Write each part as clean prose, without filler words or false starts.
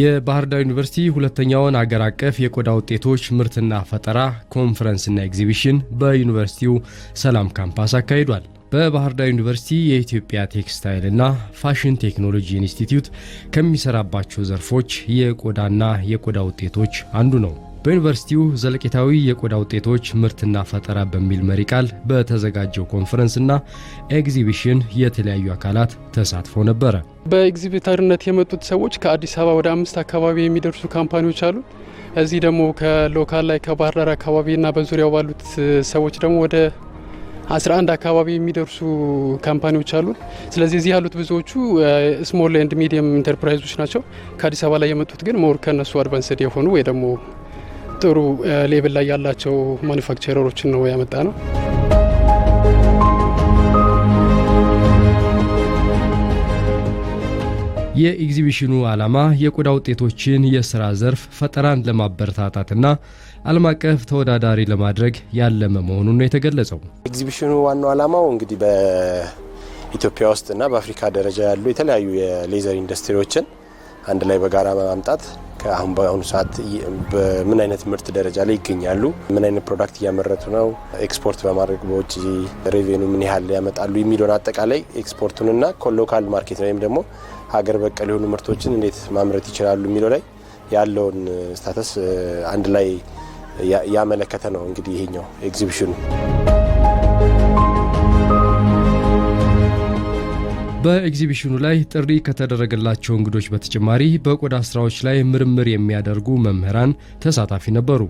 የባህር ዳር ዩኒቨርሲቲ ሁለተኛውን አገር አቀፍ የቆዳ ውጤቶች ምርትና ፈጠራ ኮንፈረንስና ኤግዚቢሽን በዩኒቨርሲቲው ሰላም ካምፓስ አካሂዷል። በባህር ዳር ዩኒቨርሲቲ የኢትዮጵያ ቴክስታይልና ፋሽን ቴክኖሎጂ ኢንስቲትዩት ከሚሰራባቸው ዘርፎች የቆዳና የቆዳ ውጤቶች አንዱ ነው። በዩኒቨርሲቲው ዘለቄታዊ የቆዳ ውጤቶች ምርትና ፈጠራ በሚል መሪ ቃል በተዘጋጀው ኮንፈረንስና ኤግዚቢሽን የተለያዩ አካላት ተሳትፎ ነበረ። በኤግዚቢተርነት የመጡት ሰዎች ከአዲስ አበባ ወደ 5 አካባቢ የሚደርሱ ካምፓኒዎች አሉ። እዚህ ደግሞ ከሎካል ላይ ከባህር ዳር አካባቢና በዙሪያው ባሉት ሰዎች ደግሞ ወደ 11 አካባቢ የሚደርሱ ካምፓኒዎች አሉ። ስለዚህ እዚህ ያሉት ብዙዎቹ ስሞል ኤንድ ሚዲየም ኢንተርፕራይዞች ናቸው። ከአዲስ አበባ ላይ የመጡት ግን ሞር ከነሱ አድቫንስድ የሆኑ ወይ ደግሞ ጥሩ ሌቭል ላይ ያላቸው ማኑፋክቸረሮችን ነው ያመጣ ነው። የኤግዚቢሽኑ ዓላማ የቆዳ ውጤቶችን የሥራ ዘርፍ ፈጠራን ለማበረታታትና ዓለም አቀፍ ተወዳዳሪ ለማድረግ ያለመ መሆኑን ነው የተገለጸው። ኤግዚቢሽኑ ዋናው ዓላማው እንግዲህ በኢትዮጵያ ውስጥና በአፍሪካ ደረጃ ያሉ የተለያዩ የሌዘር ኢንዱስትሪዎችን አንድ ላይ በጋራ ማምጣት አሁን በአሁኑ ሰዓት በምን አይነት ምርት ደረጃ ላይ ይገኛሉ፣ ምን አይነት ፕሮዳክት እያመረቱ ነው፣ ኤክስፖርት በማድረግ በውጭ ሬቬኑ ምን ያህል ያመጣሉ የሚለውን አጠቃላይ ኤክስፖርቱንና ሎካል ማርኬት ወይም ደግሞ ሀገር በቀል የሆኑ ምርቶችን እንዴት ማምረት ይችላሉ የሚለው ላይ ያለውን ስታተስ አንድ ላይ ያመለከተ ነው። እንግዲህ ይሄኛው ኤግዚቢሽኑ በኤግዚቢሽኑ ላይ ጥሪ ከተደረገላቸው እንግዶች በተጨማሪ በቆዳ ስራዎች ላይ ምርምር የሚያደርጉ መምህራን ተሳታፊ ነበሩ።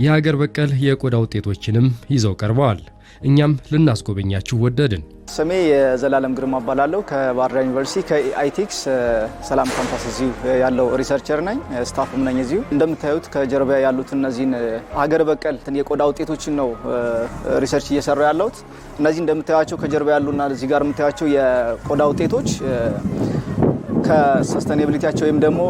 የሀገር በቀል የቆዳ ውጤቶችንም ይዘው ቀርበዋል። እኛም ልናስጎበኛችሁ ወደድን። ስሜ የዘላለም ግርማ እባላለሁ። ከባህር ዳር ዩኒቨርሲቲ ከአይቲክስ ሰላም ካምፓስ እዚሁ ያለው ሪሰርቸር ነኝ፣ ስታፍም ነኝ እዚሁ። እንደምታዩት ከጀርባ ያሉት እነዚህን ሀገር በቀል የቆዳ ውጤቶችን ነው ሪሰርች እየሰራ ያለሁት። እነዚህ እንደምታዩቸው ከጀርባ ያሉና እዚህ ጋር የምታዩቸው የቆዳ ውጤቶች ከሰስተኔቢሊቲያቸው ወይም ደግሞ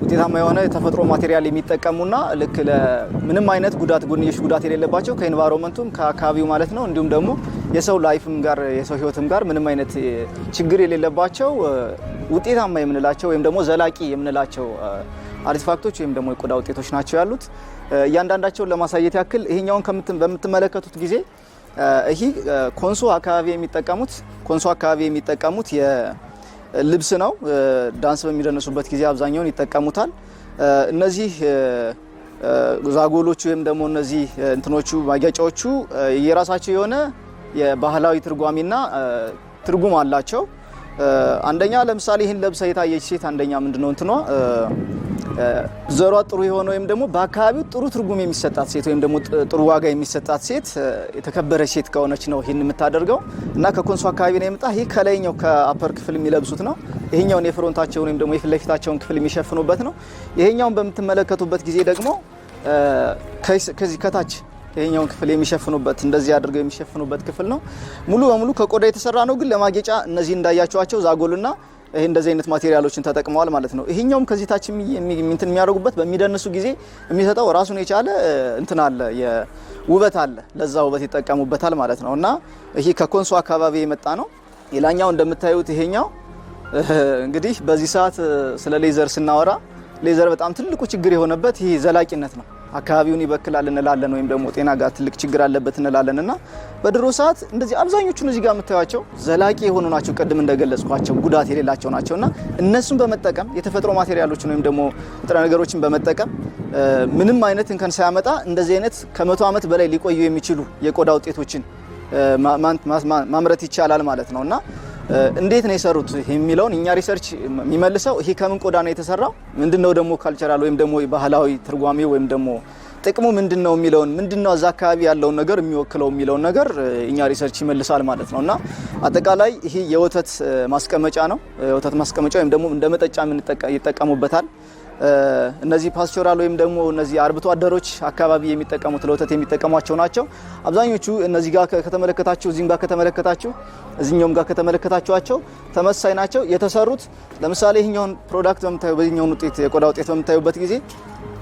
ውጤታማ የሆነ የተፈጥሮ ማቴሪያል የሚጠቀሙና ልክ ለምንም አይነት ጎንዮሽ ጉዳት የሌለባቸው ከኤንቫይሮንመንቱም ከአካባቢው ማለት ነው፣ እንዲሁም ደግሞ የሰው ላይፍም ጋር የሰው ህይወትም ጋር ምንም አይነት ችግር የሌለባቸው ውጤታማ የምንላቸው ወይም ደግሞ ዘላቂ የምንላቸው አርቲፋክቶች ወይም ደግሞ የቆዳ ውጤቶች ናቸው ያሉት። እያንዳንዳቸውን ለማሳየት ያክል ይሄኛውን በምትመለከቱት ጊዜ ይሄ ኮንሶ አካባቢ የሚጠቀሙት ልብስ ነው። ዳንስ በሚደነሱበት ጊዜ አብዛኛውን ይጠቀሙታል። እነዚህ ዛጎሎቹ ወይም ደግሞ እነዚህ እንትኖቹ ማጌጫዎቹ የራሳቸው የሆነ የባህላዊ ትርጓሜና ትርጉም አላቸው። አንደኛ ለምሳሌ ይህን ለብሳ የታየች ሴት አንደኛ ምንድነው እንትኗ ዘሯ ጥሩ የሆነ ወይም ደግሞ በአካባቢው ጥሩ ትርጉም የሚሰጣት ሴት ወይም ደግሞ ጥሩ ዋጋ የሚሰጣት ሴት የተከበረች ሴት ከሆነች ነው ይህን የምታደርገው እና ከኮንሶ አካባቢ ነው የመጣ። ይሄ ከላይኛው ከአፐር ክፍል የሚለብሱት ነው። ይሄኛውን የፍሮንታቸውን ወይም ደግሞ የፊት ለፊታቸውን ክፍል የሚሸፍኑበት ነው። ይሄኛውን በምትመለከቱበት ጊዜ ደግሞ ከዚህ ከታች ይሄኛውን ክፍል የሚሸፍኑበት እንደዚህ አድርገው የሚሸፍኑበት ክፍል ነው። ሙሉ በሙሉ ከቆዳ የተሰራ ነው። ግን ለማጌጫ እነዚህ እንዳያችኋቸው ዛጎልና ይሄ እንደዚህ አይነት ማቴሪያሎችን ተጠቅመዋል ማለት ነው። ይሄኛውም ከዚህ ታች እንትን የሚያደርጉበት በሚደንሱ ጊዜ የሚሰጠው ራሱን የቻለ እንትን አለ፣ የውበት አለ። ለዛ ውበት ይጠቀሙበታል ማለት ነው እና ይሄ ከኮንሶ አካባቢ የመጣ ነው። ሌላኛው እንደምታዩት ይሄኛው እንግዲህ በዚህ ሰዓት ስለ ሌዘር ስናወራ ሌዘር በጣም ትልቁ ችግር የሆነበት ይሄ ዘላቂነት ነው። አካባቢውን ይበክላል እንላለን ወይም ደግሞ ጤና ጋር ትልቅ ችግር አለበት እንላለን እና በድሮ ሰዓት እንደዚህ አብዛኞቹን እዚህ ጋር የምታዩቸው ዘላቂ የሆኑ ናቸው። ቅድም እንደገለጽኳቸው ጉዳት የሌላቸው ናቸውና እነሱን በመጠቀም የተፈጥሮ ማቴሪያሎችን ወይም ደግሞ ንጥረ ነገሮችን በመጠቀም ምንም አይነት እንከን ሳያመጣ እንደዚህ አይነት ከ100 ዓመት በላይ ሊቆዩ የሚችሉ የቆዳ ውጤቶችን ማምረት ይቻላል ማለት ነውና እንዴት ነው የሰሩት የሚለውን እኛ ሪሰርች የሚመልሰው ይሄ ከምን ቆዳ ነው የተሰራው፣ ምንድነው ደግሞ ካልቸራል ወይም ደግሞ ባህላዊ ትርጓሜው ወይም ደግሞ ጥቅሙ ምንድነው የሚለውን ምንድነው እዛ አካባቢ ያለውን ነገር የሚወክለው የሚለውን ነገር እኛ ሪሰርች ይመልሳል ማለት ነውና አጠቃላይ ይሄ የወተት ማስቀመጫ ነው። የወተት ማስቀመጫ ወይም ደግሞ እንደ መጠጫ ይጠቀሙበታል። እነዚህ ፓስቸራል ወይም ደግሞ እነዚህ አርብቶ አደሮች አካባቢ የሚጠቀሙት ለወተት የሚጠቀሟቸው ናቸው። አብዛኞቹ እነዚህ ጋር ከተመለከታችሁ እዚህም ጋር ከተመለከታችሁ እዚህኛውም ጋር ከተመለከታችኋቸው ተመሳሳይ ናቸው። የተሰሩት ለምሳሌ ይሄኛውን ፕሮዳክት በዚህኛው ውጤት የቆዳ ውጤት በምታዩበት ጊዜ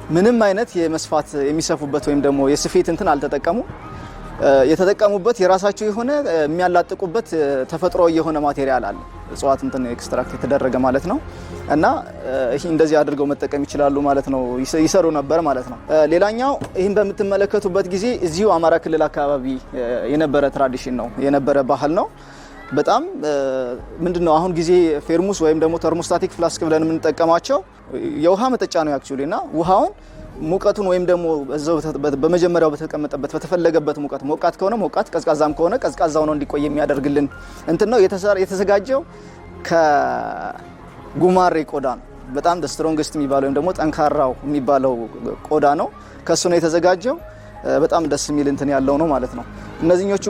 ምንም አይነት የመስፋት የሚሰፉበት ወይም ደግሞ የስፌት እንትን አልተጠቀሙ። የተጠቀሙበት የራሳቸው የሆነ የሚያላጥቁበት ተፈጥሮ የሆነ ማቴሪያል አለ እጽዋት እንትን ኤክስትራክት የተደረገ ማለት ነው እና ይሄ እንደዚህ አድርገው መጠቀም ይችላሉ ማለት ነው ይሰሩ ነበር ማለት ነው። ሌላኛው ይሄን በምትመለከቱበት ጊዜ እዚሁ አማራ ክልል አካባቢ የነበረ ትራዲሽን ነው የነበረ ባህል ነው። በጣም ምንድነው አሁን ጊዜ ፌርሙስ ወይም ደግሞ ተርሞስታቲክ ፍላስክ ብለን የምንጠቀማቸው የውሃ መጠጫ ነው አክቹአሊ እና ውሃውን ሙቀቱን ወይም ደግሞ እዛው በመጀመሪያው በተቀመጠበት በተፈለገበት ሙቀት ሞቃት ከሆነ ሞቃት ቀዝቃዛም ከሆነ ቀዝቃዛው ነው እንዲቆይ የሚያደርግልን እንትን ነው የተዘጋጀው ከጉማሬ ቆዳ ነው። በጣም the strongest የሚባለው ወይም ደግሞ ጠንካራው የሚባለው ቆዳ ነው። ከሱ ነው የተዘጋጀው። በጣም ደስ የሚል እንትን ያለው ነው ማለት ነው። እነዚህኞቹ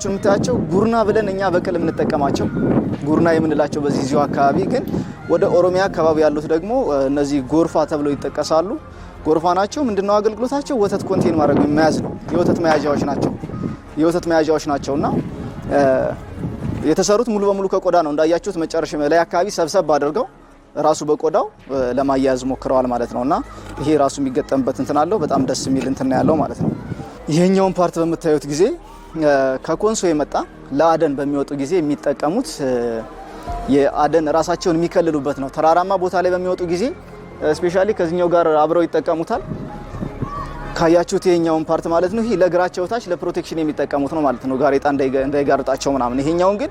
የምታያቸው ጉርና ብለን እኛ በቅል የምንጠቀማቸው ጉርና የምንላቸው በዚህ ዚሁ አካባቢ ግን ወደ ኦሮሚያ አካባቢ ያሉት ደግሞ እነዚህ ጎርፋ ተብለው ይጠቀሳሉ። ጎርፋ ናቸው። ምንድነው አገልግሎታቸው? ወተት ኮንቴን ማድረግ መያዝ ነው። የወተት መያዣዎች ናቸውና የተሰሩት ሙሉ በሙሉ ከቆዳ ነው። እንዳያችሁት መጨረሻ ላይ አካባቢ ሰብሰብ አድርገው ራሱ በቆዳው ለማያያዝ ሞክረዋል ማለት ነውና ይሄ ራሱ የሚገጠምበት እንትን አለው። በጣም ደስ የሚል እንትን ያለው ማለት ነው። ይሄኛውን ፓርት በምታዩት ጊዜ ከኮንሶ የመጣ ለአደን በሚወጡ ጊዜ የሚጠቀሙት የአደን ራሳቸውን የሚከልሉበት ነው። ተራራማ ቦታ ላይ በሚወጡ ጊዜ ስፔሻሊ ከዚህኛው ጋር አብረው ይጠቀሙታል። ካያችሁት ይሄኛውን ፓርት ማለት ነው። ይሄ ለእግራቸው ታች ለፕሮቴክሽን የሚጠቀሙት ነው ማለት ነው፣ ጋሬጣ እንዳይጋርጣቸው ምናምን። ይሄኛውን ግን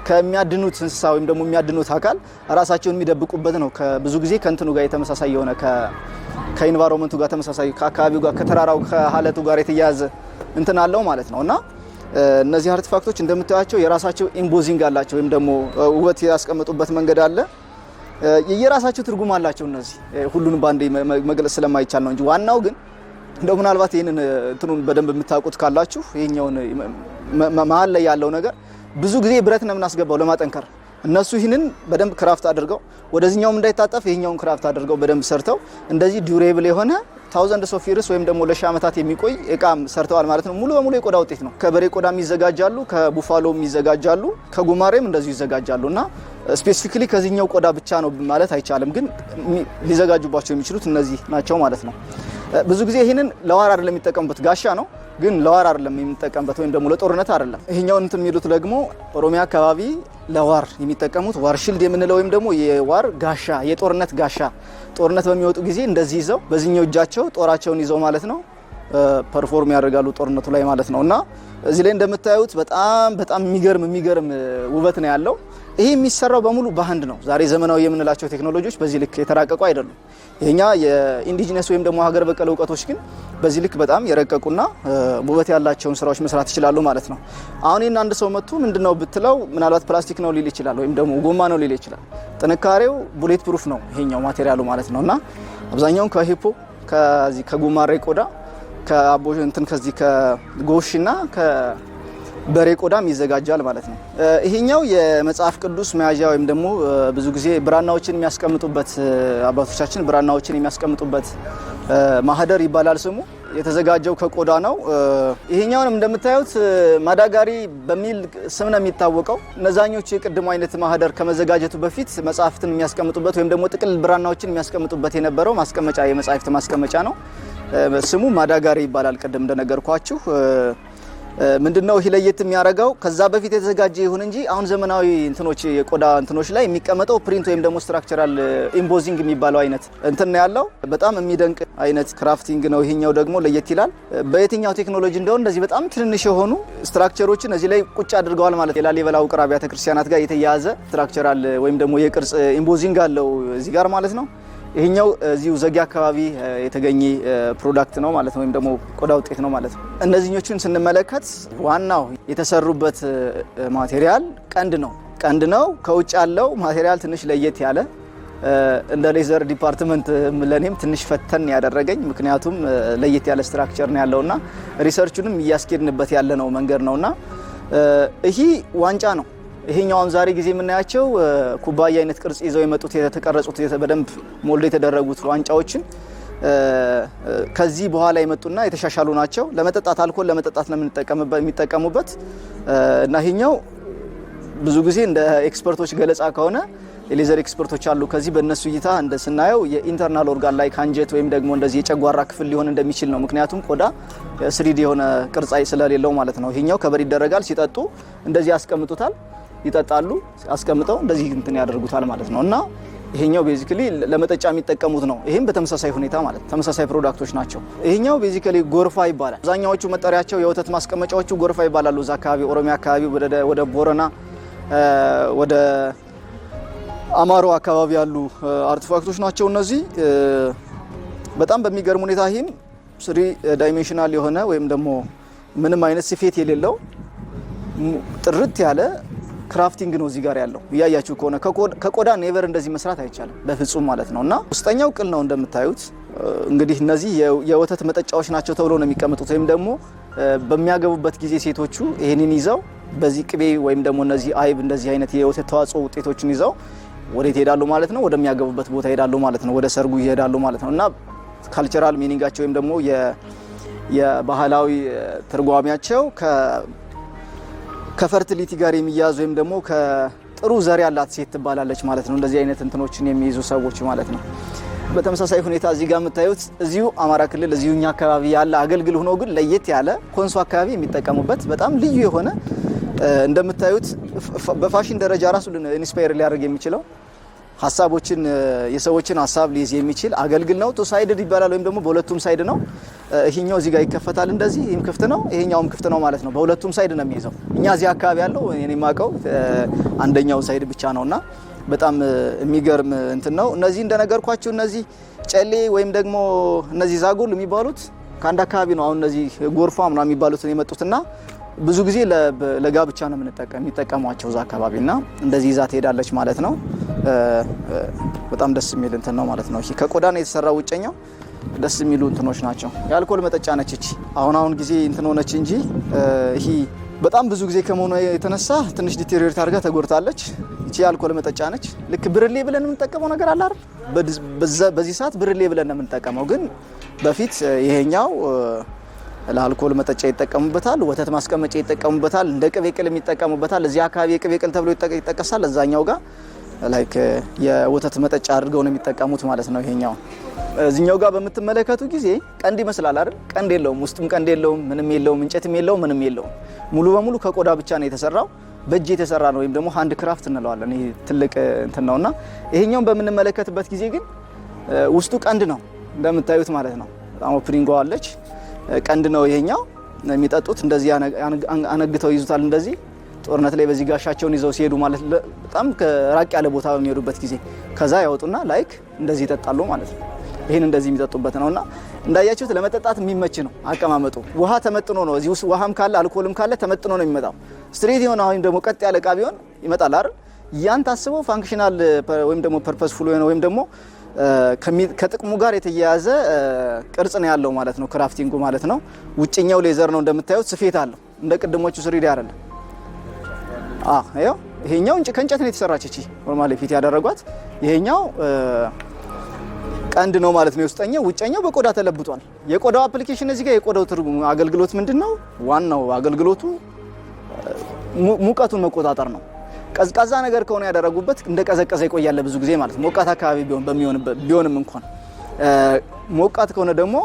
ከሚያድኑት እንስሳ ወይም ደግሞ የሚያድኑት አካል ራሳቸውን የሚደብቁበት ነው። ብዙ ጊዜ ከእንትኑ ጋር የተመሳሳይ የሆነ ከኢንቫይሮንመንቱ ጋር ተመሳሳይ ከአካባቢው ጋር ከተራራው ከሀለቱ ጋር የተያያዘ እንትን አለው ማለት ነው እና እነዚህ አርቲፋክቶች እንደምታዩቸው የራሳቸው ኢምቦዚንግ አላቸው ወይም ደግሞ ውበት ያስቀመጡበት መንገድ አለ። የራሳቸው ትርጉም አላቸው። እነዚህ ሁሉንም ባንዴ መግለጽ ስለማይቻል ነው እንጂ ዋናው ግን እንደው ምናልባት ይሄንን እንትኑን በደንብ የምታውቁት ካላችሁ ይሄኛውን መሀል ላይ ያለው ነገር ብዙ ጊዜ ብረት ነው የምናስገባው ለማጠንከር። እነሱ ይህንን በደንብ ክራፍት አድርገው ወደዚህኛውም እንዳይታጠፍ ይሄኛውን ክራፍት አድርገው በደንብ ሰርተው እንደዚህ ዱሬብል የሆነ ታውዘንድስ ኦፍ ይርስ ወይም ደግሞ ለሺህ ዓመታት የሚቆይ እቃም ሰርተዋል ማለት ነው። ሙሉ በሙሉ የቆዳ ውጤት ነው። ከበሬ ቆዳም ይዘጋጃሉ፣ ከቡፋሎም ይዘጋጃሉ፣ ከጉማሬም እንደዚሁ ይዘጋጃሉ እና ስፔሲፊካሊ ከዚህኛው ቆዳ ብቻ ነው ማለት አይቻልም፣ ግን ሊዘጋጁባቸው የሚችሉት እነዚህ ናቸው ማለት ነው። ብዙ ጊዜ ይህንን ለዋር አይደለም የሚጠቀሙበት፣ ጋሻ ነው ግን ለዋር አይደለም የሚጠቀሙበት ወይም ደግሞ ለጦርነት አይደለም። ይሄኛው እንትን የሚሉት ደግሞ ኦሮሚያ አካባቢ ለዋር የሚጠቀሙት ዋር ሺልድ የምንለው ወይም ደግሞ የዋር ጋሻ የጦርነት ጋሻ ጦርነት በሚወጡ ጊዜ እንደዚህ ይዘው በዚህኛው እጃቸው ጦራቸውን ይዘው ማለት ነው ፐርፎርም ያደርጋሉ ጦርነቱ ላይ ማለት ነው። እና እዚህ ላይ እንደምታዩት በጣም የሚገርም ውበት ነው ያለው። ይሄ የሚሰራው በሙሉ በሃንድ ነው። ዛሬ ዘመናዊ የምንላቸው ቴክኖሎጂዎች በዚህ ልክ የተራቀቁ አይደሉም። ይሄኛ የኢንዲጂነስ ወይም ደግሞ ሀገር በቀል እውቀቶች ግን በዚህ ልክ በጣም የረቀቁና ውበት ያላቸውን ስራዎች መስራት ይችላሉ ማለት ነው። አሁን ይሄን አንድ ሰው መጥቶ ምንድነው ብትለው ምናልባት ፕላስቲክ ነው ሊል ይችላል፣ ወይም ደግሞ ጎማ ነው ሊል ይችላል። ጥንካሬው ቡሌት ፕሩፍ ነው ይሄኛው ማቴሪያሉ ማለት ነውና አብዛኛውን ከሂፖ ከዚህ ከጉማሬ ቆዳ ከአቦ እንትን ከዚህ ከጎሽና በሬ ቆዳም ይዘጋጃል ማለት ነው። ይሄኛው የመጽሐፍ ቅዱስ መያዣ ወይም ደግሞ ብዙ ጊዜ ብራናዎችን የሚያስቀምጡበት አባቶቻችን ብራናዎችን የሚያስቀምጡበት ማህደር ይባላል ስሙ። የተዘጋጀው ከቆዳ ነው። ይሄኛውንም እንደምታዩት ማዳጋሪ በሚል ስም ነው የሚታወቀው። እነዛኞቹ የቅድሙ አይነት ማህደር ከመዘጋጀቱ በፊት መጽሐፍትን የሚያስቀምጡበት ወይም ደግሞ ጥቅል ብራናዎችን የሚያስቀምጡበት የነበረው ማስቀመጫ የመጽሐፍት ማስቀመጫ ነው። ስሙ ማዳጋሪ ይባላል። ቅድም እንደነገርኳችሁ ምንድነው ይሄ ለየት የሚያደርገው ከዛ በፊት የተዘጋጀ ይሁን እንጂ አሁን ዘመናዊ እንትኖች የቆዳ እንትኖች ላይ የሚቀመጠው ፕሪንት ወይም ደግሞ ስትራክቸራል ኢምቦዚንግ የሚባለው አይነት እንትን ነው ያለው። በጣም የሚደንቅ አይነት ክራፍቲንግ ነው። ይሄኛው ደግሞ ለየት ይላል። በየትኛው ቴክኖሎጂ እንደሆነ እንደዚህ በጣም ትንንሽ የሆኑ ስትራክቸሮችን እዚህ ላይ ቁጭ አድርገዋል ማለት የላሊበላ ውቅር አብያተ ክርስቲያናት ጋር የተያያዘ ስትራክቸራል ወይም ደግሞ የቅርጽ ኢምቦዚንግ አለው እዚህ ጋር ማለት ነው። ይሄኛው እዚሁ ዘጌ አካባቢ የተገኘ ፕሮዳክት ነው ማለት ነው፣ ወይም ደግሞ ቆዳ ውጤት ነው ማለት ነው። እነዚህኞቹን ስንመለከት ዋናው የተሰሩበት ማቴሪያል ቀንድ ነው። ከውጭ ያለው ማቴሪያል ትንሽ ለየት ያለ እንደ ሌዘር ዲፓርትመንት ለኔም ትንሽ ፈተን ያደረገኝ፣ ምክንያቱም ለየት ያለ ስትራክቸር ነው ያለውና ሪሰርቹንም እያስኬድንበት ያለ ነው መንገድ ነውና ይሄ ዋንጫ ነው። ይሄኛውም ዛሬ ጊዜ የምናያቸው ኩባያ አይነት ቅርጽ ይዘው የመጡት የተቀረጹት በደንብ ሞልዶ የተደረጉት ዋንጫዎችን ከዚህ በኋላ የመጡና የተሻሻሉ ናቸው። ለመጠጣት አልኮል ለመጠጣት ነው የሚጠቀሙበት እና ይሄኛው ብዙ ጊዜ እንደ ኤክስፐርቶች ገለጻ ከሆነ የሌዘር ኤክስፐርቶች አሉ። ከዚህ በእነሱ እይታ እንደስናየው የኢንተርናል ኦርጋን ላይ ካንጀት ወይም ደግሞ እንደዚህ የጨጓራ ክፍል ሊሆን እንደሚችል ነው። ምክንያቱም ቆዳ ስሪዲ የሆነ ቅርጽ ስለሌለው ማለት ነው። ይሄኛው ከበር ይደረጋል። ሲጠጡ እንደዚህ ያስቀምጡታል፣ ይጠጣሉ፣ አስቀምጠው እንደዚህ እንትን ያደርጉታል ማለት ነው። እና ይሄኛው ቤዚካሊ ለመጠጫ የሚጠቀሙት ነው። ይሄም በተመሳሳይ ሁኔታ ማለት ተመሳሳይ ፕሮዳክቶች ናቸው። ይሄኛው ቤዚካሊ ጎርፋ ይባላል። አብዛኛዎቹ መጠሪያቸው የወተት ማስቀመጫዎቹ ጎርፋ ይባላሉ። እዛ አካባቢ ኦሮሚያ አካባቢ ወደ ቦረና ወደ አማሮ አካባቢ ያሉ አርቲፋክቶች ናቸው እነዚህ። በጣም በሚገርም ሁኔታ ይህም 3 ዳይሜንሽናል የሆነ ወይም ደግሞ ምንም አይነት ስፌት የሌለው ጥርት ያለ ክራፍቲንግ ነው እዚህ ጋር ያለው። እያያችሁ ከሆነ ከቆዳ ኔቨር እንደዚህ መስራት አይቻልም በፍጹም ማለት ነው። እና ውስጠኛው ቅል ነው እንደምታዩት። እንግዲህ እነዚህ የወተት መጠጫዎች ናቸው ተብሎ ነው የሚቀመጡት። ወይም ደግሞ በሚያገቡበት ጊዜ ሴቶቹ ይሄንን ይዘው በዚህ ቅቤ ወይም ደግሞ እነዚህ አይብ እንደዚህ አይነት የወተት ተዋጽኦ ውጤቶችን ይዘው ወዴት ይሄዳሉ ማለት ነው? ወደሚያገቡበት ቦታ ይሄዳሉ ማለት ነው። ወደ ሰርጉ ይሄዳሉ ማለት ነው። እና ካልቸራል ሚኒንጋቸው ወይም ደግሞ የባህላዊ ትርጓሜያቸው ከፈርቲሊቲ ጋር የሚያዝ ወይም ደግሞ ከጥሩ ዘር ያላት ሴት ትባላለች ማለት ነው። እንደዚህ አይነት እንትኖችን የሚይዙ ሰዎች ማለት ነው። በተመሳሳይ ሁኔታ እዚህ ጋር የምታዩት እዚሁ አማራ ክልል እዚሁኛ አካባቢ ያለ አገልግል ሆኖ ግን ለየት ያለ ኮንሶ አካባቢ የሚጠቀሙበት በጣም ልዩ የሆነ እንደምታዩት በፋሽን ደረጃ ራሱ ኢንስፓየር ሊያደርግ የሚችለው ሀሳቦችን የሰዎችን ሀሳብ ሊይዝ የሚችል አገልግል ነው። ቱ ሳይድድ ይባላል ወይም ደግሞ በሁለቱም ሳይድ ነው። ይሄኛው እዚህ ጋር ይከፈታል እንደዚህ፣ ይሄም ክፍት ነው፣ ይሄኛውም ክፍት ነው ማለት ነው። በሁለቱም ሳይድ ነው የሚይዘው። እኛ እዚህ አካባቢ ያለው እኔ የማውቀው አንደኛው ሳይድ ብቻ ነውና በጣም የሚገርም እንትን ነው። እነዚህ እንደነገርኳችሁ እነዚህ ጨሌ ወይም ደግሞ እነዚህ ዛጎል የሚባሉት ከአንድ አካባቢ ነው። አሁን እነዚህ ጎርፋ ምናምን የሚባሉትን የመጡትና ብዙ ጊዜ ለጋብቻ ነው የሚጠቀሟቸው እዛ አካባቢና እንደዚህ ይዛ ትሄዳለች ማለት ነው። በጣም ደስ የሚል እንትን ነው ማለት ነው። ይሄ ከቆዳ ነው የተሰራው። ውጨኛው ደስ የሚሉ እንትኖች ናቸው። የአልኮል መጠጫ ነች እቺ። አሁን ጊዜ እንትን ሆነች እንጂ ይሄ በጣም ብዙ ጊዜ ከመሆኑ የተነሳ ትንሽ ዲቴሪዮሬት አድርጋ ተጎድታለች። እቺ የአልኮል መጠጫ ነች። ልክ ብርሌ ብለን የምንጠቀመው ነገር አለ አይደል? በዚህ ሰዓት ብርሌ ብለን ነው የምንጠቀመው። ግን በፊት ይሄኛው ለአልኮል መጠጫ ይጠቀሙበታል፣ ወተት ማስቀመጫ ይጠቀሙበታል፣ እንደ ቅቤ ቅል ይጠቀሙበታል። እዚህ አካባቢ የቅቤ ቅል ተብሎ ይጠቀሳል። እዛኛው ጋር ላይክ የወተት መጠጫ አድርገው ነው የሚጠቀሙት ማለት ነው። ይሄኛው እዚህኛው ጋር በምትመለከቱ ጊዜ ቀንድ ይመስላል አይደል? ቀንድ የለውም፣ ውስጥም ቀንድ የለውም፣ ምንም የለውም፣ እንጨትም የለውም፣ ምንም የለውም። ሙሉ በሙሉ ከቆዳ ብቻ ነው የተሰራው። በእጅ የተሰራ ነው ወይም ደግሞ ሃንድ ክራፍት እንለዋለን። ይሄ ትልቅ እንትን ነውና ይሄኛውን በምንመለከትበት ጊዜ ግን ውስጡ ቀንድ ነው እንደምታዩት ማለት ነው። በጣም ኦፕኒንግ አለች። ቀንድ ነው ይሄኛው። የሚጠጡት እንደዚህ አነግተው ይዙታል። እንደዚህ ጦርነት ላይ በዚህ ጋሻቸውን ይዘው ሲሄዱ ማለት በጣም ከራቅ ያለ ቦታ በሚሄዱበት ጊዜ ከዛ ያወጡና ላይክ እንደዚህ ይጠጣሉ ማለት ነው። ይሄን እንደዚህ የሚጠጡበት ነውና እንዳያችሁት ለመጠጣት የሚመች ነው አቀማመጡ። ውሃ ተመጥኖ ነው እዚህ ውስጥ ውሃም ካለ አልኮልም ካለ ተመጥኖ ነው የሚመጣው። ስትሬት የሆነ አሁን ደግሞ ቀጥ ያለ እቃ ቢሆን ይመጣል አይደል? ያን ታስበው ፋንክሽናል ወይም ደግሞ ፐርፐስፉል ወይም ደግሞ ከጥቅሙ ጋር የተያያዘ ቅርጽ ነው ያለው ማለት ነው። ክራፍቲንጉ ማለት ነው። ውጭኛው ሌዘር ነው እንደምታዩት፣ ስፌት አለው እንደ ቅድሞቹ ስሪዲ አይደለም። ይሄኛው ከእንጨት ነው የተሰራች እቺ ኖርማሊ ፊት ያደረጓት። ይሄኛው ቀንድ ነው ማለት ነው። ውጨኛው በቆዳ ተለብጧል። የቆዳው አፕሊኬሽን እዚህ ጋር የቆዳው ትርጉም አገልግሎት ምንድነው? ዋናው አገልግሎቱ ሙቀቱን መቆጣጠር ነው። ቀዝቃዛ ነገር ከሆነ ያደረጉበት እንደ ቀዘቀዘ ይቆያል ብዙ ጊዜ ማለት ነው። ሞቃት አካባቢ ቢሆንም እንኳን ሞቃት ከሆነ ደግሞ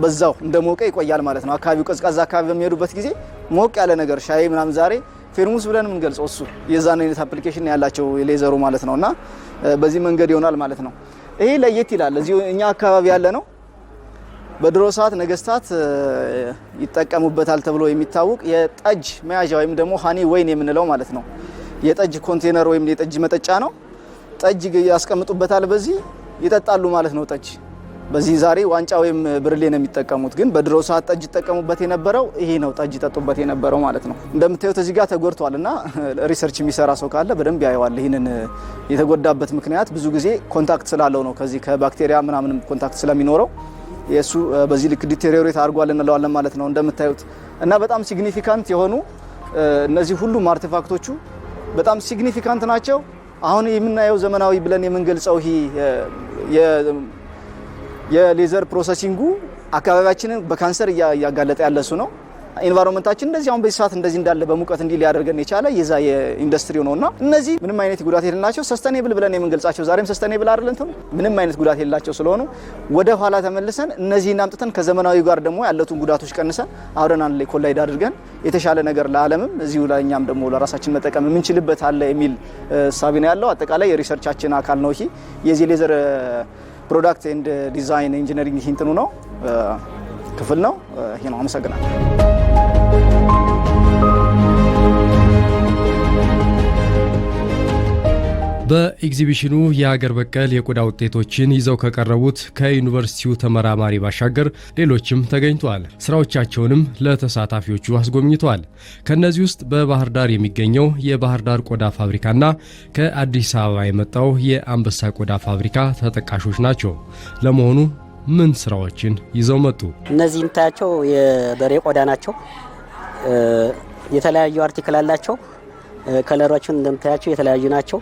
በዛው እንደ ሞቀ ይቆያል ማለት ነው። አካባቢው ቀዝቃዛ አካባቢ በሚሄዱበት ጊዜ ሞቅ ያለ ነገር ሻይ ምናምን ዛሬ ፌርሙስ ብለን የምንገልጸው እሱ የዛን አይነት አፕሊኬሽን ያላቸው ሌዘሩ ማለት ነውና በዚህ መንገድ ይሆናል ማለት ነው። ይሄ ለየት ይላል። እዚህ እኛ አካባቢ ያለ ነው። በድሮ ሰዓት ነገስታት ይጠቀሙበታል ተብሎ የሚታወቅ የጠጅ መያዣ ወይም ደግሞ ሃኒ ወይን የምንለው ማለት ነው። የጠጅ ኮንቴነር ወይም የጠጅ መጠጫ ነው። ጠጅ ያስቀምጡበታል፣ በዚህ ይጠጣሉ ማለት ነው። ጠጅ በዚህ ዛሬ ዋንጫ ወይም ብርሌ ነው የሚጠቀሙት፣ ግን በድሮ ሰዓት ጠጅ ይጠቀሙበት የነበረው ይሄ ነው። ጠጅ ይጠጡበት የነበረው ማለት ነው። እንደምታዩት እዚህ ጋር ተጎድቷልና ሪሰርች የሚሰራ ሰው ካለ በደንብ ያየዋል። ይሄንን የተጎዳበት ምክንያት ብዙ ጊዜ ኮንታክት ስላለው ነው። ከዚህ ከባክቴሪያ ምናምን ኮንታክት ስለሚኖረው የሱ በዚህ ልክ ዲቴሪዮሬት አድርጓል እንለዋለን ማለት ነው። እንደምታዩት እና በጣም ሲግኒፊካንት የሆኑ እነዚህ ሁሉም አርቲፋክቶቹ በጣም ሲግኒፊካንት ናቸው። አሁን የምናየው ዘመናዊ ብለን የምንገልጸው ይሄ የሌዘር ፕሮሰሲንጉ አካባቢያችንን በካንሰር እያጋለጠ ያለ እሱ ነው። ኢንቫይሮንመንታችን እንደዚህ አሁን በዚህ ሰዓት እንደዚህ እንዳለ በሙቀት እንዲህ ሊያደርገን የቻለ የዛ የኢንዱስትሪው ነውና እነዚህ ምንም አይነት ጉዳት የሌላቸው ሰስተኔብል ብለን የምንገልጻቸው ዛሬም ሰስተኔብል አይደለም እንትን ምንም አይነት ጉዳት የሌላቸው ስለሆነ ወደ ኋላ ተመልሰን እነዚህን አምጥተን ከዘመናዊ ጋር ደግሞ ያለቱን ጉዳቶች ቀንሰን አብረን አንድ ላይ ኮላይድ አድርገን የተሻለ ነገር ለዓለምም እዚሁ ላይ እኛም ደግሞ ለራሳችን መጠቀም የምንችልበት አለ የሚል ሳቢ ነው ያለው። አጠቃላይ የሪሰርቻችን አካል ነው ይሄ የዚህ ሌዘር ፕሮዳክት ኤንድ ዲዛይን ኢንጂነሪንግ እንትኑ ነው ክፍል ነው። ይሄ ነው። አመሰግናለሁ። በኤግዚቢሽኑ የሀገር በቀል የቆዳ ውጤቶችን ይዘው ከቀረቡት ከዩኒቨርሲቲው ተመራማሪ ባሻገር ሌሎችም ተገኝተዋል። ስራዎቻቸውንም ለተሳታፊዎቹ አስጎብኝተዋል። ከነዚህ ውስጥ በባህር ዳር የሚገኘው የባህር ዳር ቆዳ ፋብሪካና ከአዲስ አበባ የመጣው የአንበሳ ቆዳ ፋብሪካ ተጠቃሾች ናቸው። ለመሆኑ ምን ስራዎችን ይዘው መጡ? እነዚህ የምታያቸው የበሬ ቆዳ ናቸው። የተለያዩ አርቲክል አላቸው። ከለሮችን እንደምታያቸው የተለያዩ ናቸው።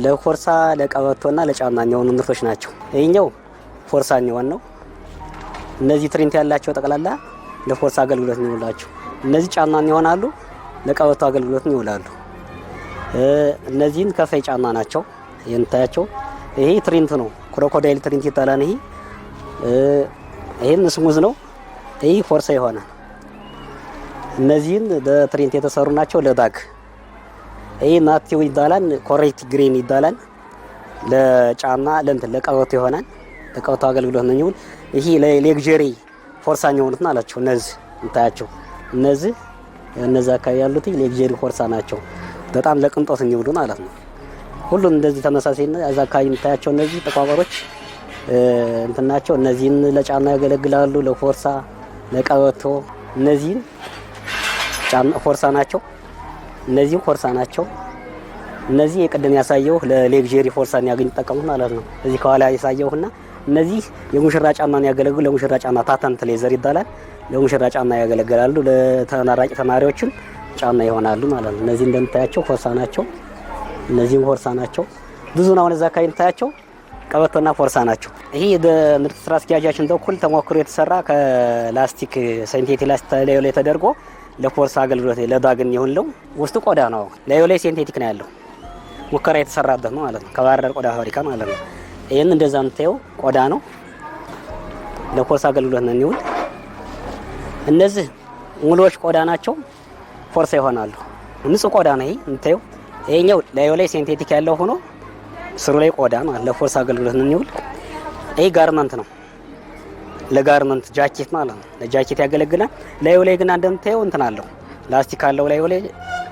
ለፎርሳ ለቀበቶና ለጫማ የሚሆኑ ምርቶች ናቸው። ይሄኛው ፎርሳ የሚሆን ነው። እነዚህ ትሪንት ያላቸው ጠቅላላ ለፎርሳ አገልግሎት ይውላሉ። እነዚህ ጫማ ይሆናሉ፣ ለቀበቶ አገልግሎት ይውላሉ። እነዚህን ከፋይ ጫማ ናቸው የምታያቸው። ይሄ ትሪንት ነው፣ ክሮኮዳይል ትሪንት ይባላል። ይሄን ስሙዝ ነው። ይሄ ፎርሳ ይሆናል። እነዚህን በትሪንት የተሰሩ ናቸው ለዳግ። ይሄ ናቲው ይባላል፣ ኮሬክት ግሬን ይባላል። ለጫማ ለቀበቶ ይሆናል። ለቀበቶ አገልግሎት ነው የሚውል። ይሄ ለሌግጀሪ ፎርሳ የሚሆኑት ናቸው። እነዚህ እንታያቸው እነዚህ አካባቢ ያሉት ሌግጀሪ ፎርሳ ናቸው። በጣም ለቅንጦት የሚውሉ ማለት ነው። ሁሉም እንደዚህ ተመሳሳይና እዛ አካባቢ እንታያቸው እነዚህ ጥቋቁሮች ናቸው። እነዚህን ለጫማ ያገለግላሉ፣ ለፎርሳ ለቀበቶ። እነዚህን ጫማ ፎርሳ ናቸው። እነዚህም ፎርሳ ናቸው። እነዚህ የቀደም ያሳየው ለሌግጀሪ ፎርሳን ያገኝ ተጠቀሙት ማለት ነው። እዚህ ከኋላ ያሳየውና እነዚህ የሙሽራ ጫማን ያገለግሉ ለሙሽራ ጫማ ፓተንት ሌዘር ይባላል። ለሙሽራ ጫማ ያገለግላሉ። ለተመራቂ ተማሪዎችም ጫማ ይሆናሉ ማለት ነው። እነዚህ እንደምታያቸው ፎርሳ ናቸው። እነዚህም ፎርሳ ናቸው። ብዙ ነው። እዛ አካባቢ የምታያቸው ቀበቶና ፎርሳ ናቸው። ይሄ በምርት ስራ አስኪያጃችን በኩል ተሞክሮ የተሰራ ከላስቲክ ሴንቴቲክ ላስቲክ ላይ ተደርጎ ለፎርሳ አገልግሎት ለዳግን ይሁንለው ውስጡ ቆዳ ነው። ላይ ሴንቴቲክ ነው ያለው። ሙከራ የተሰራበት ነው ማለት ነው። ከባህር ዳር ቆዳ ፋብሪካ ማለት ነው። ይሄን እንደዛ የምታየው ቆዳ ነው። ለፎርሳ አገልግሎት ነው የሚውል። እነዚህ ሙሉዎች ቆዳ ናቸው፣ ፎርሳ ይሆናሉ። ንጹህ ቆዳ ነው ይሄ የምታየው። ይሄኛው ላይ ሴንቴቲክ ያለው ሆኖ ስሩ ላይ ቆዳ ነው። ለፎርሳ አገልግሎት ነው የሚውል። ይሄ ጋርመንት ነው፣ ለጋርመንት ጃኬት ማለት ነው። ለጃኬት ያገለግላል። ላይ ግን እንደምታየው አለው ላስቲክ አለው። ላይ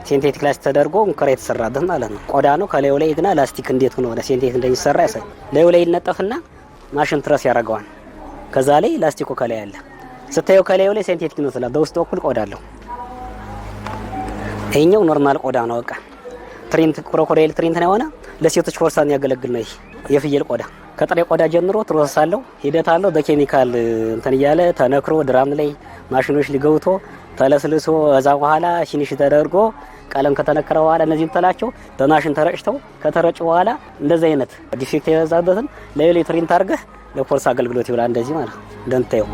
ሴንቴቲክ ላስቲክ ተደርጎ ሙከራ የተሰራበት ማለት ነው። ቆዳ ነው። ላይ ግን ላስቲክ እንዴት ሆኖ ሴንቴቲክ እንደሚሰራ ያሳይ። ላይ ይነጠፍና ማሽን ትረስ ያደርገዋል። ከዛ ላይ ላስቲኩ ከላይ አለ። ስታየው ላይ ሴንቴቲክ ነው ስላ በውስጥ በኩል ቆዳ አለው። ይሄኛው ኖርማል ቆዳ ነው። በቃ ትሪንት ክሮኮዳይል ትሪንት ነው የሆነ ለሴቶች ፎርሳን ያገለግል ነው። ይሄ የፍየል ቆዳ ከጥሬ ቆዳ ጀምሮ ፕሮሰስ አለው፣ ሂደት አለው። በኬሚካል እያለ ተነክሮ ድራም ላይ ማሽኖች ሊገውቶ ተለስልሶ እዛ በኋላ ፊኒሽ ተደርጎ ቀለም ከተነከረ በኋላ እነዚህን ተላቸው በማሽን ተረጭተው ከተረጩ በኋላ እንደዚህ አይነት ዲፌክት የበዛበትን ላይ ትሪንት አድርገህ ለፎርሳ አገልግሎት ይውላል። እንደዚህ ማለት እንደምታየው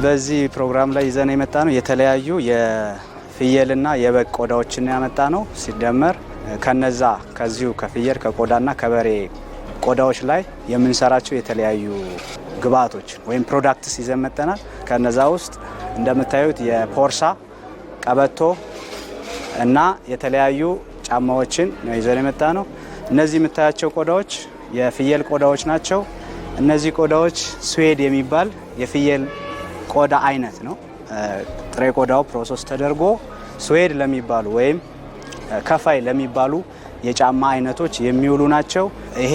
በዚህ ፕሮግራም ላይ ይዘን የመጣ ነው የተለያዩ የፍየልና የበግ ቆዳዎችን ያመጣ ነው። ሲደመር ከነዛ ከዚሁ ከፍየል ከቆዳና ከበሬ ቆዳዎች ላይ የምንሰራቸው የተለያዩ ግብአቶች ወይም ፕሮዳክትስ ይዘን መጥተናል። ከነዛ ውስጥ እንደምታዩት የፖርሳ ቀበቶ እና የተለያዩ ጫማዎችን ነው ይዘን የመጣ ነው። እነዚህ የምታያቸው ቆዳዎች የፍየል ቆዳዎች ናቸው። እነዚህ ቆዳዎች ስዌድ የሚባል የፍየል ቆዳ አይነት ነው። ጥሬ ቆዳው ፕሮሰስ ተደርጎ ስዌድ ለሚባሉ ወይም ከፋይ ለሚባሉ የጫማ አይነቶች የሚውሉ ናቸው። ይሄ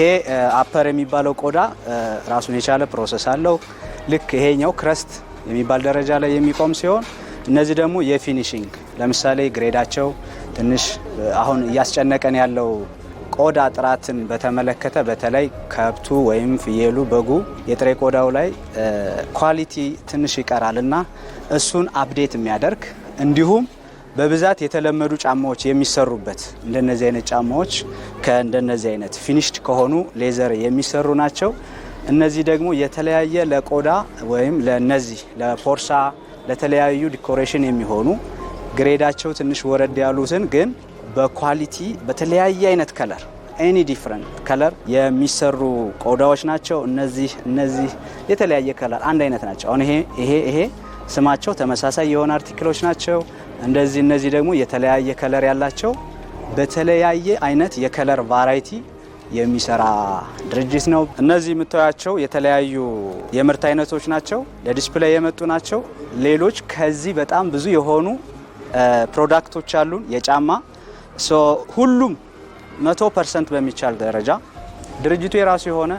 አፐር የሚባለው ቆዳ ራሱን የቻለ ፕሮሰስ አለው። ልክ ይሄኛው ክረስት የሚባል ደረጃ ላይ የሚቆም ሲሆን እነዚህ ደግሞ የፊኒሺንግ ለምሳሌ ግሬዳቸው ትንሽ አሁን እያስጨነቀን ያለው ቆዳ ጥራትን በተመለከተ በተለይ ከብቱ ወይም ፍየሉ በጉ የጥሬ ቆዳው ላይ ኳሊቲ ትንሽ ይቀራልና እሱን አፕዴት የሚያደርግ እንዲሁም በብዛት የተለመዱ ጫማዎች የሚሰሩበት እንደነዚህ አይነት ጫማዎች ከእንደነዚህ አይነት ፊኒሽድ ከሆኑ ሌዘር የሚሰሩ ናቸው። እነዚህ ደግሞ የተለያየ ለቆዳ ወይም ለነዚህ ለፖርሳ ለተለያዩ ዲኮሬሽን የሚሆኑ ግሬዳቸው ትንሽ ወረድ ያሉትን ግን በኳሊቲ በተለያየ አይነት ከለር ኤኒ ዲፍረንት ከለር የሚሰሩ ቆዳዎች ናቸው። እነዚህ የተለያየ ከለር አንድ አይነት ናቸው። አሁን ይሄ ስማቸው ተመሳሳይ የሆነ አርቲክሎች ናቸው። እነዚህ ደግሞ የተለያየ ከለር ያላቸው በተለያየ አይነት የከለር ቫራይቲ የሚሰራ ድርጅት ነው። እነዚህ የምታዩቸው የተለያዩ የምርት አይነቶች ናቸው። ለዲስፕሌይ የመጡ ናቸው። ሌሎች ከዚህ በጣም ብዙ የሆኑ ፕሮዳክቶች አሉን የጫማ ሁሉም 100% በሚቻል ደረጃ ድርጅቱ የራሱ የሆነ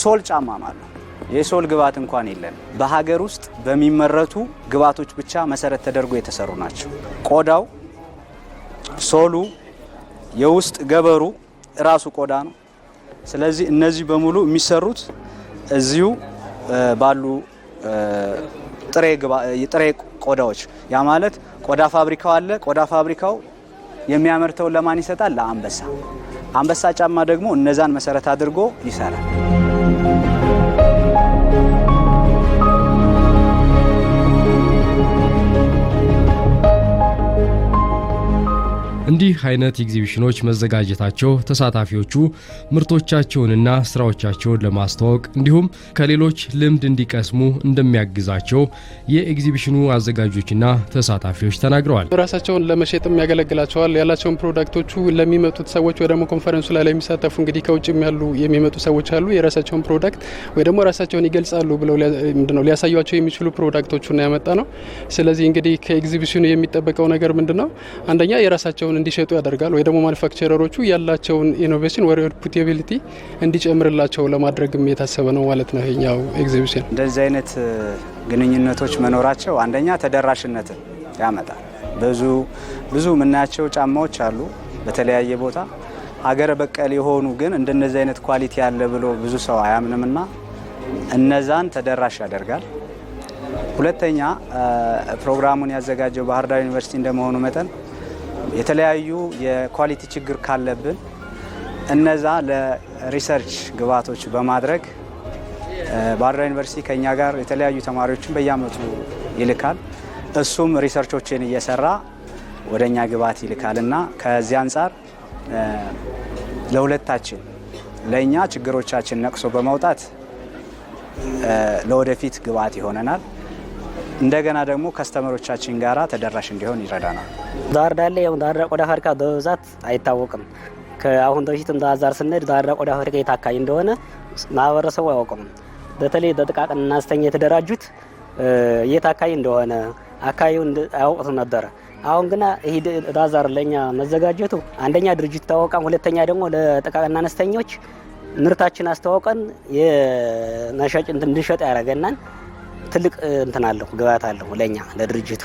ሶል ጫማ ማለት ነው። የሶል ግብዓት እንኳን የለን። በሀገር ውስጥ በሚመረቱ ግብዓቶች ብቻ መሰረት ተደርጎ የተሰሩ ናቸው። ቆዳው፣ ሶሉ፣ የውስጥ ገበሩ ራሱ ቆዳ ነው። ስለዚህ እነዚህ በሙሉ የሚሰሩት እዚሁ ባሉ ጥሬ ቆዳዎች። ያ ማለት ቆዳ ፋብሪካው አለ። ቆዳ ፋብሪካው የሚያመርተውን ለማን ይሰጣል? ለአንበሳ። አንበሳ ጫማ ደግሞ እነዛን መሰረት አድርጎ ይሰራል። እንዲህ አይነት ኤግዚቢሽኖች መዘጋጀታቸው ተሳታፊዎቹ ምርቶቻቸውንና ስራዎቻቸውን ለማስተዋወቅ እንዲሁም ከሌሎች ልምድ እንዲቀስሙ እንደሚያግዛቸው የኤግዚቢሽኑ አዘጋጆችና ተሳታፊዎች ተናግረዋል። ራሳቸውን ለመሸጥም ያገለግላቸዋል። ያላቸውን ፕሮዳክቶቹ ለሚመጡት ሰዎች ወይ ደግሞ ኮንፈረንሱ ላይ ለሚሳተፉ እንግዲህ ከውጭም ያሉ የሚመጡ ሰዎች አሉ። የራሳቸውን ፕሮዳክት ወይ ደግሞ ራሳቸውን ይገልጻሉ ብለው ሊያሳዩቸው የሚችሉ ፕሮዳክቶቹን ያመጣ ነው። ስለዚህ እንግዲህ ከኤግዚቢሽኑ የሚጠበቀው ነገር ምንድነው? አንደኛ የራሳቸውን እንዲሸጡ ያደርጋል ወይ ደግሞ ማኑፋክቸረሮቹ ያላቸውን ኢኖቬሽን ወይ ሪፑቴቢሊቲ እንዲጨምርላቸው ለማድረግም የታሰበ ነው ማለት ነው ይሄኛው ኤግዚቢሽን። እንደዚህ አይነት ግንኙነቶች መኖራቸው አንደኛ ተደራሽነትን ያመጣል። ብዙ የምናያቸው ጫማዎች አሉ በተለያየ ቦታ ሀገር በቀል የሆኑ ግን እንደነዚህ አይነት ኳሊቲ ያለ ብሎ ብዙ ሰው አያምንምና እነዛን ተደራሽ ያደርጋል። ሁለተኛ ፕሮግራሙን ያዘጋጀው ባህር ዳር ዩኒቨርሲቲ እንደመሆኑ መጠን የተለያዩ የኳሊቲ ችግር ካለብን እነዛ ለሪሰርች ግብዓቶች በማድረግ ባህር ዳር ዩኒቨርሲቲ ከኛ ጋር የተለያዩ ተማሪዎችን በየአመቱ ይልካል። እሱም ሪሰርቾችን እየሰራ ወደኛ ግብዓት ይልካልና ከዚህ አንጻር ለሁለታችን ለኛ ችግሮቻችን ነቅሶ በማውጣት ለወደፊት ግብዓት ይሆነናል። እንደገና ደግሞ ከስተመሮቻችን ጋራ ተደራሽ እንዲሆን ይረዳናል። ባህር ዳር ላይ ዳር ቆዳ ፋብሪካ በብዛት አይታወቅም። ከአሁን በፊት ዳር ስንሄድ ዳር ቆዳ ፋብሪካ የት አካባቢ እንደሆነ ማህበረሰቡ አያውቅም። በተለይ በጥቃቅንና አነስተኛ የተደራጁት የት አካባቢ እንደሆነ አካባቢውን አያውቁትም ነበረ። አሁን ግን ይሄ ዳዛር ለኛ መዘጋጀቱ አንደኛ ድርጅት ታወቀም፣ ሁለተኛ ደግሞ ለጥቃቅንና አነስተኞች ምርታችን አስተዋውቀን የመሸጥ እንድንሸጥ ያደርገናል። ትልቅ እንትን አለው ግብዓት አለው ለኛ ለድርጅቱ።